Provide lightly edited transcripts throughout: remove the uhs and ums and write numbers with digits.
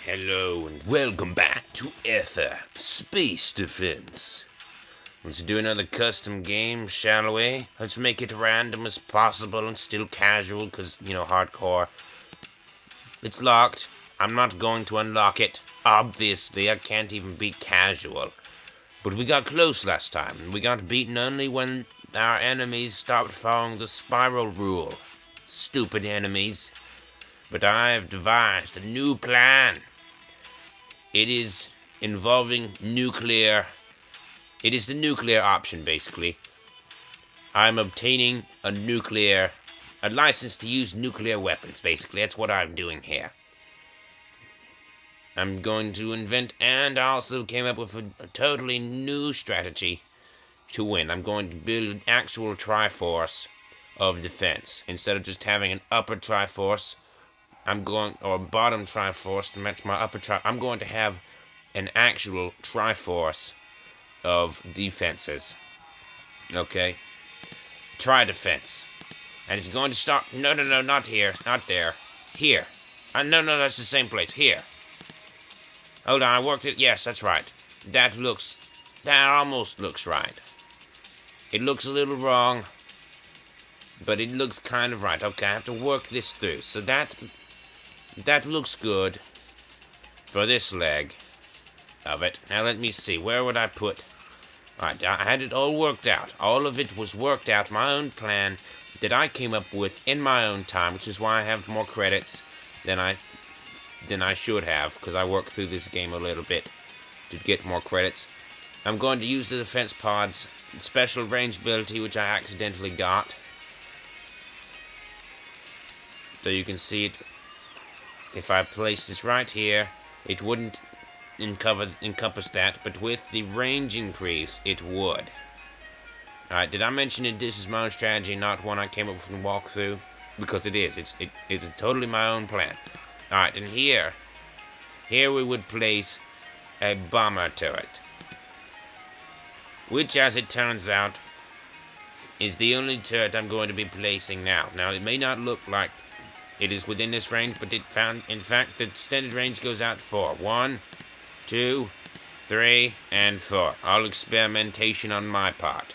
Hello and welcome back to Space Defense. Let's do another custom game, shall we? Let's make it random as possible and still casual, because, hardcore. It's locked. I'm not going to unlock it. Obviously, I can't even be casual. But we got close last time, and we got beaten only when our enemies stopped following the spiral rule. Stupid enemies. But I have devised a new plan. It is involving nuclear. It is the nuclear option, basically. I'm obtaining a license to use nuclear weapons, basically. That's what I'm doing here. I'm going to invent, and I also came up with a totally new strategy to win. I'm going to build an actual Triforce of defense. Instead of just having an upper Triforce, or bottom Triforce to match my upper Triforce. I'm going to have an actual Triforce of defenses. Okay? Tri-defense. And it's going to start... No, not here. Not there. Here. No, that's the same place. Here. Hold on, I worked it. Yes, that's right. That almost looks right. It looks a little wrong, but it looks kind of right. Okay, I have to work this through. So that looks good for this leg of it. Now let me see. Where would I put... Alright, I had it all worked out. All of it was worked out. My own plan that I came up with in my own time, which is why I have more credits than I should have, because I worked through this game a little bit to get more credits. I'm going to use the defense pod's special range ability, which I accidentally got. So you can see it. If I place this right here, it wouldn't encompass that, but with the range increase, it would. Alright, did I mention that this is my own strategy, not one I came up with from the walkthrough? Because it is. It's totally my own plan. Alright, and here we would place a bomber turret, which, as it turns out, is the only turret I'm going to be placing now. Now, it may not look like it is within this range, but in fact, the extended range goes out 4. 1, 2, 3, and 4. All experimentation on my part.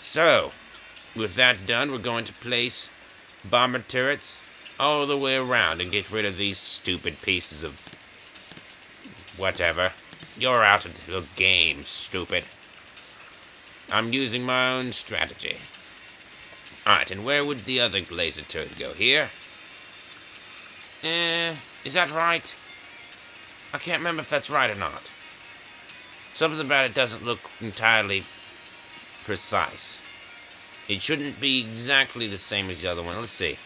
So, with that done, we're going to place bomber turrets all the way around and get rid of these stupid pieces of whatever. You're out of the game, stupid. I'm using my own strategy. Alright, and where would the other laser turret go? Here? Is that right? I can't remember if that's right or not. Something about it doesn't look entirely precise. It shouldn't be exactly the same as the other one. Let's see.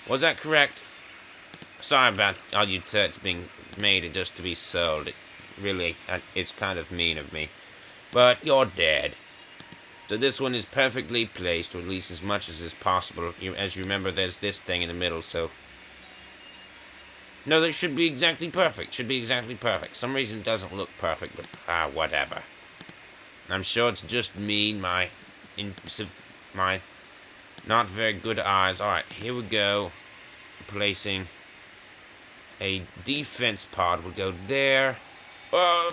Was that correct? Sorry about all you turrets being made just to be sold. It's kind of mean of me. But you're dead. So this one is perfectly placed, or at least as much as is possible. As you remember, there's this thing in the middle, so... No, that should be exactly perfect. Some reason it doesn't look perfect, but whatever. I'm sure it's just me, my not very good eyes. Alright, here we go. Placing a defense pod would go there. Where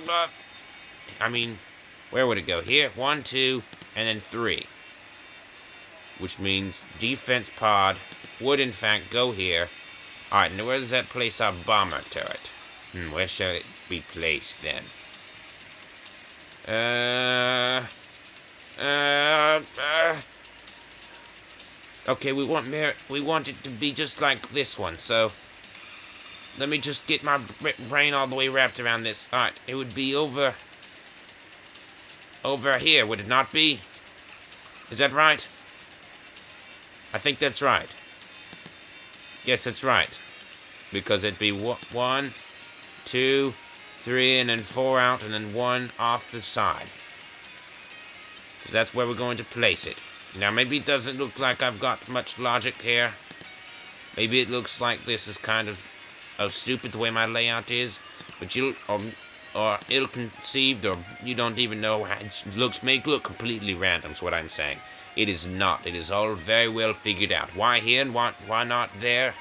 would it go? Here, 1, 2, and then 3. Which means defense pod would in fact go here. Alright, now where does that place our bomber turret? Where shall it be placed then? Okay, we want it to be just like this one, so let me just get my brain all the way wrapped around this. Alright, it would be over here, would it not be? Is that right? I think that's right. Yes, that's right. Because it'd be 1, 2, 3, and then 4 out, and then 1 off the side. So that's where we're going to place it. Now, maybe it doesn't look like I've got much logic here. Maybe it looks like this is kind of stupid the way my layout is. But or ill-conceived, or you don't even know how it may look completely random, is what I'm saying. It is not. It is all very well figured out. Why here and why not there?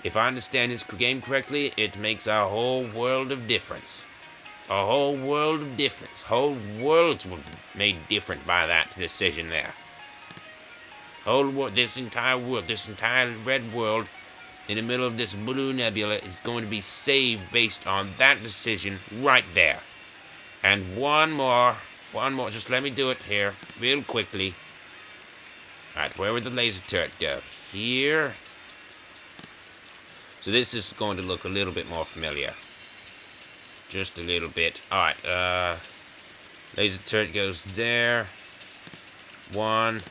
If I understand this game correctly, it makes a whole world of difference. A whole world of difference. Whole worlds were made different by that decision there. Whole world, this entire world, this entire red world in the middle of this blue nebula is going to be saved based on that decision right there. And one more, just let me do it here real quickly. Alright, where would the laser turret go? Here. So this is going to look a little bit more familiar. Just a little bit. Alright, laser turret goes there. 1,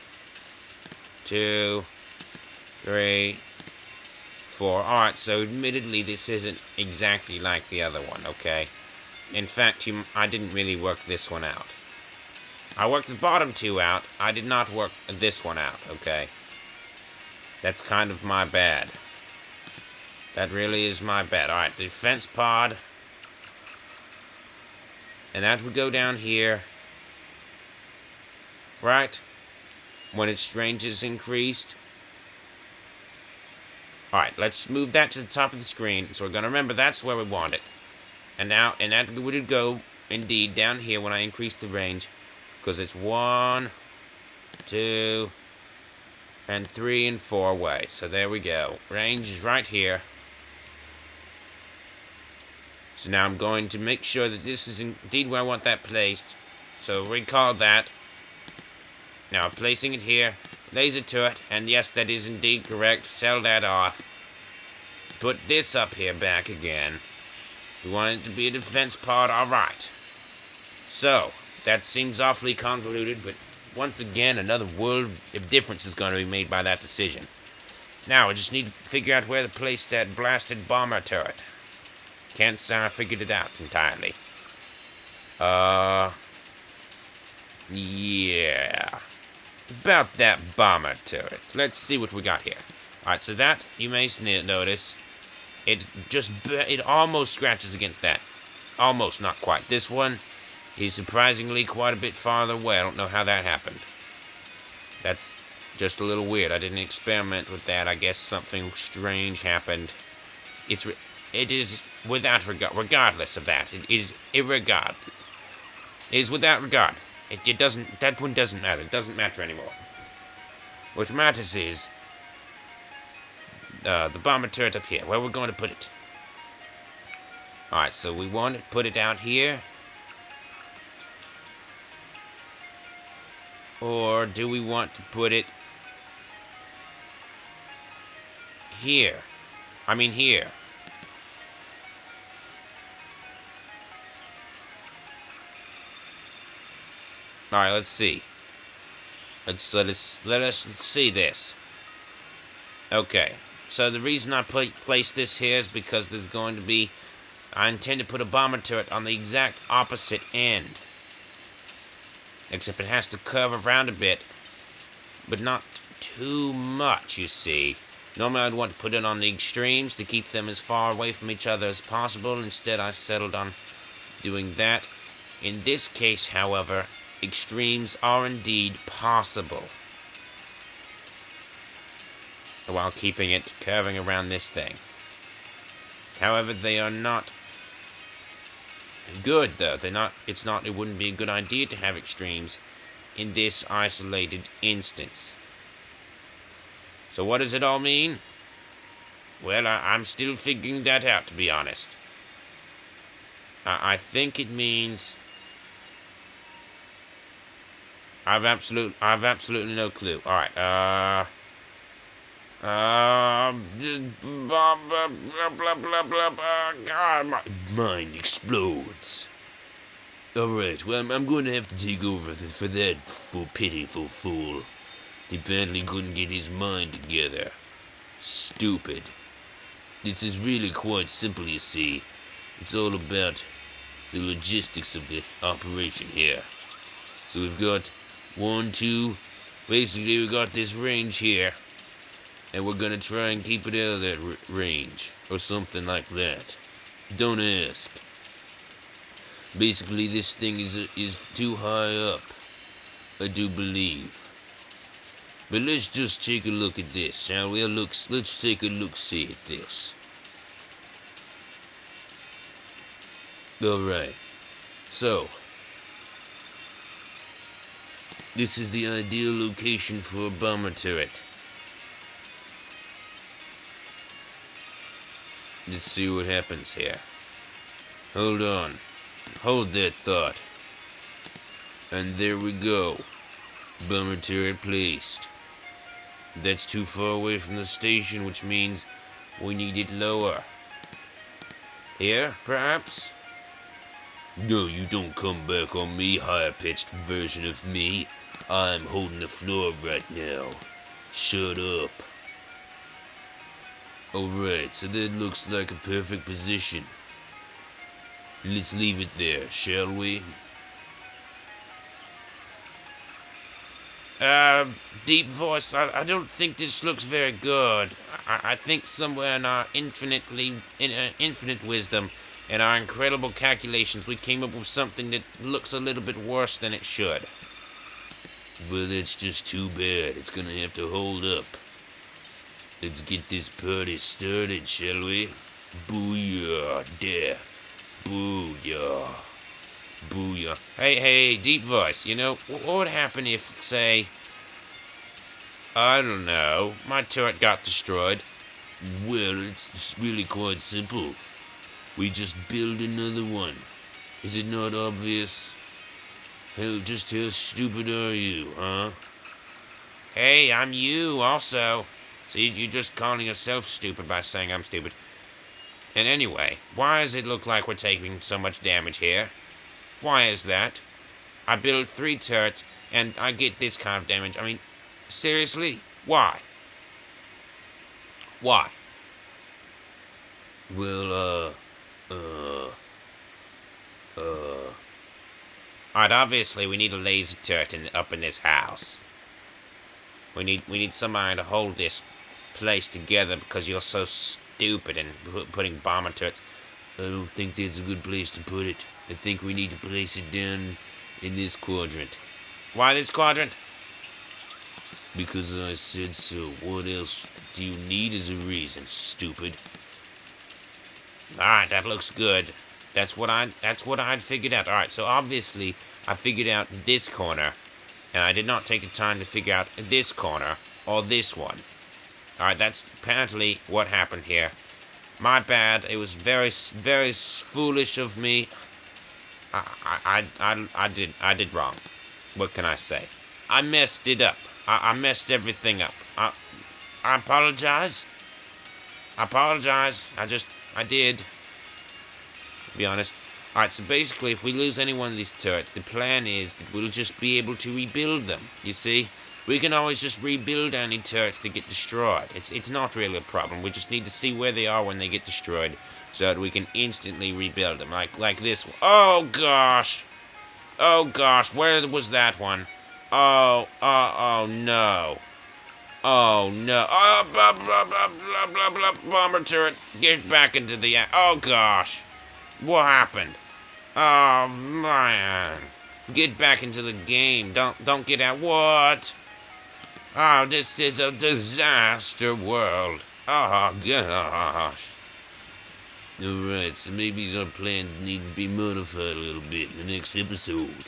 2, 3, 4. Alright, so admittedly this isn't exactly like the other one, okay? In fact, I didn't really work this one out. I worked the bottom two out. I did not work this one out, okay? That's kind of my bad. That really is my bad. Alright, the defense pod. And that would go down here. Right? When its range is increased. Alright, let's move that to the top of the screen. So we're going to remember that's where we want it. And now, and that would go, indeed, down here when I increase the range. Because it's 1, 2, and 3, and 4 away. So there we go. Range is right here. So now I'm going to make sure that this is indeed where I want that placed. So recall that. Now I'm placing it here. Laser turret. And yes, that is indeed correct. Sell that off. Put this up here back again. We want it to be a defense pod. Alright. So, that seems awfully convoluted, but once again, another world of difference is going to be made by that decision. Now, I just need to figure out where to place that blasted bomber turret. Can't say I figured it out entirely. Yeah. About that bomber turret. Let's see what we got here. Alright, so that, you may notice, it almost scratches against that. Almost, not quite. This one is surprisingly quite a bit farther away. I don't know how that happened. That's just a little weird. I didn't experiment with that. I guess something strange happened. It is without regard. Regardless of that, it is irregard. It is without regard. It doesn't. That one doesn't matter. It doesn't matter anymore. What matters is the bomber turret up here. Where we're going to put it. Alright, so we want to put it out here. Or do we want to put it here? I mean here. Alright, let's see. Let us see this. Okay. So the reason I place this here is because there's going to be... I intend to put a bomber turret on the exact opposite end. Except it has to curve around a bit. But not too much, you see. Normally I'd want to put it on the extremes to keep them as far away from each other as possible. Instead I settled on doing that. In this case, however, extremes are indeed possible. While keeping it curving around this thing. However, they are not good, though. It wouldn't be a good idea to have extremes in this isolated instance. So what does it all mean? Well, I'm still figuring that out, to be honest. I think it means... I've absolutely no clue. Alright, God, my mind explodes. Alright, well, I'm going to have to take over for that pitiful fool. He apparently couldn't get his mind together. Stupid. This is really quite simple, you see. It's all about the logistics of the operation here. So we've got 1, 2, basically we've got this range here. And we're gonna try and keep it out of that range. Or something like that. Don't ask. Basically, this thing is too high up. I do believe. But let's just take a look at this, shall we? Let's take a look-see at this. Alright. So, this is the ideal location for a bomber turret. Let's see what happens here. Hold on. Hold that thought. And there we go. Bomber turret placed. That's too far away from the station, which means we need it lower. Here, perhaps? No, you don't come back on me, higher-pitched version of me. I'm holding the floor right now. Shut up. Alright, so that looks like a perfect position. Let's leave it there, shall we? Deep voice, I don't think this looks very good. I think somewhere in our infinite wisdom and our incredible calculations, we came up with something that looks a little bit worse than it should. Well, that's just too bad. It's gonna have to hold up. Let's get this party started, shall we? Booyah, death. Booyah. Booyah. Hey, deep voice, you know, what would happen if, say, I don't know, my turret got destroyed? Well, it's really quite simple. We just build another one. Is it not obvious? Just how stupid are you, huh? Hey, I'm you also. So you're just calling yourself stupid by saying I'm stupid. And anyway, why does it look like we're taking so much damage here? Why is that? I build 3 turrets, and I get this kind of damage. I mean, seriously? Why? Why? Well, Alright, obviously we need a laser turret up in this house. We need somebody to hold this place together because you're so stupid and putting bomber turrets. I don't think that's a good place to put it. I think we need to place it down in this quadrant. Why this quadrant? Because I said so. What else do you need as a reason, stupid? Alright, that looks good. That's what I'd figured out. Alright, so obviously I figured out this corner, and I did not take the time to figure out this corner or this one. Alright, that's apparently what happened here. My bad. It was very, very foolish of me. I did wrong. What can I say? I messed it up. I messed everything up. I apologize. I did. To be honest. Alright, so basically, if we lose any one of these turrets, the plan is that we'll just be able to rebuild them. You see? We can always just rebuild any turrets that get destroyed. It's not really a problem. We just need to see where they are when they get destroyed so that we can instantly rebuild them. Like this one. Oh, gosh. Oh, gosh. Where was that one? Oh, no. Oh, no. Oh, blah, blah, blah, blah, blah, blah, bomber turret. Get back into the... Oh, gosh. What happened? Oh, man. Get back into the game. Don't get out. What? Oh, this is a disaster world. Oh, gosh. Alright, so maybe our plans need to be modified a little bit in the next episode.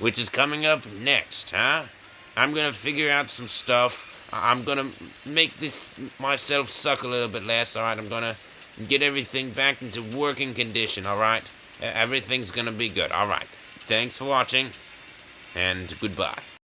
Which is coming up next, huh? I'm gonna figure out some stuff. I'm gonna make this myself suck a little bit less, alright? I'm gonna get everything back into working condition, alright? Everything's gonna be good, alright. Thanks for watching, and goodbye.